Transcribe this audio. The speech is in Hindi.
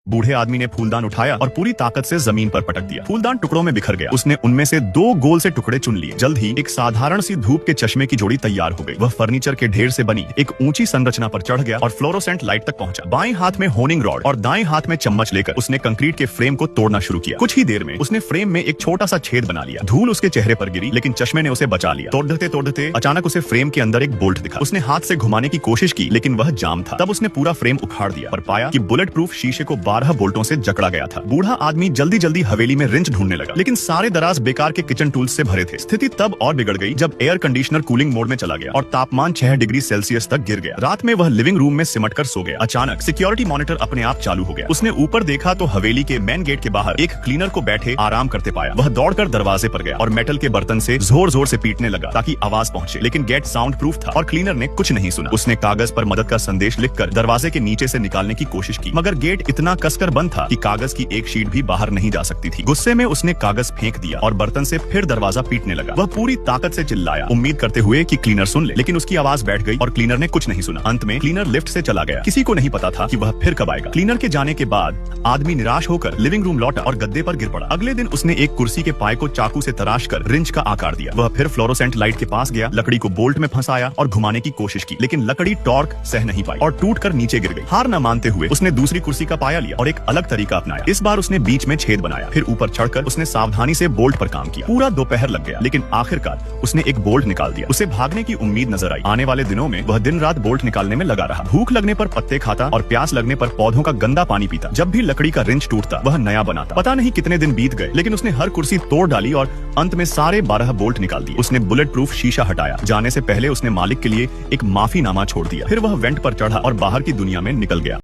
बूढ़े आदमी ने फूलदान उठाया और पूरी ताकत से जमीन पर पटक दिया। फूलदान टुकड़ों में बिखर गया। उसने उनमें से 2 गोल से टुकड़े चुन लिए। जल्द ही एक साधारण सी धूप के चश्मे की जोड़ी तैयार हो गई। वह फर्नीचर के ढेर से बनी एक ऊंची संरचना पर चढ़ गया और फ्लोरोसेंट लाइट तक पहुंचा। बाएं हाथ में होनिंग रॉड और दाएं हाथ में चम्मच लेकर उसने कंक्रीट के फ्रेम को तोड़ना शुरू किया। कुछ ही देर में उसने फ्रेम में एक छोटा सा छेद बना लिया। धूल उसके चेहरे पर गिरी, लेकिन चश्मे ने उसे बचा लिया। तोड़ते अचानक उसे फ्रेम के अंदर एक बोल्ट दिखा। उसने हाथ से घुमाने की कोशिश की, लेकिन वह जाम था। तब उसने पूरा फ्रेम उखाड़ दिया और पाया कि बुलेट प्रूफ शीशे को 12 बोल्टों से जकड़ा गया था। बूढ़ा आदमी जल्दी हवेली में रिंच ढूंढने लगा, लेकिन सारे दराज बेकार के किचन टूल्स से भरे थे। स्थिति तब और बिगड़ गई जब एयर कंडीशनर कूलिंग मोड में चला गया और तापमान 6 डिग्री सेल्सियस तक गिर गया। रात में वह लिविंग रूम में सिमट कर सो गया। अचानक सिक्योरिटी मॉनिटर अपने आप चालू हो गया। उसने ऊपर देखा तो हवेली के मेन गेट के बाहर एक क्लीनर को बैठे आराम करते पाया। वह दौड़कर दरवाजे पर गया और मेटल के बर्तन से जोर से पीटने लगा ताकि आवाज पहुंचे, लेकिन गेट साउंड प्रूफ था और क्लीनर ने कुछ नहीं सुना। उसने कागज पर मदद का संदेश लिखकर दरवाजे के नीचे से निकालने की कोशिश की, मगर गेट इतना कसकर बंद था कि कागज की एक शीट भी बाहर नहीं जा सकती थी। गुस्से में उसने कागज फेंक दिया और बर्तन से फिर दरवाजा पीटने लगा। वह पूरी ताकत से चिल्लाया, उम्मीद करते हुए कि क्लीनर सुन ले, लेकिन उसकी आवाज बैठ गई और क्लीनर ने कुछ नहीं सुना। अंत में क्लीनर लिफ्ट से चला गया। किसी को नहीं पता था कि वह फिर कब आएगा। क्लीनर के जाने के बाद आदमी निराश होकर लिविंग रूम लौटा और गद्दे पर गिर पड़ा। अगले दिन उसने एक कुर्सी के पाए को चाकू से तराशकर रिंच का आकार दिया। वह फिर फ्लोरोसेंट लाइट के पास गया, लकड़ी को बोल्ट में फंसाया और घुमाने की कोशिश की, लेकिन लकड़ी टॉर्क सह नहीं पाई और टूटकर नीचे गिर गई। हार न मानते हुए उसने दूसरी कुर्सी का पाया लिया और एक अलग तरीका अपनाया। इस बार उसने बीच में छेद बनाया। फिर ऊपर चढ़कर उसने सावधानी से बोल्ट पर काम किया। पूरा दोपहर लग गया, लेकिन आखिरकार उसने एक बोल्ट निकाल दिया। उसे भागने की उम्मीद नजर आई। आने वाले दिनों में वह दिन रात बोल्ट निकालने में लगा रहा। भूख लगने पर पत्ते खाता और प्यास लगने पर पौधों का गंदा पानी पीता। जब भी लकड़ी का रिंच टूटता वह नया बनाता। पता नहीं कितने दिन बीत गए, लेकिन उसने हर कुर्सी तोड़ डाली और अंत में सारे 12 बोल्ट निकाल दिए। उसने बुलेट प्रूफ शीशा हटाया। जाने से पहले उसने मालिक के लिए एक माफीनामा छोड़ दिया। फिर वह वेंट पर चढ़ा और बाहर की दुनिया में निकल गया।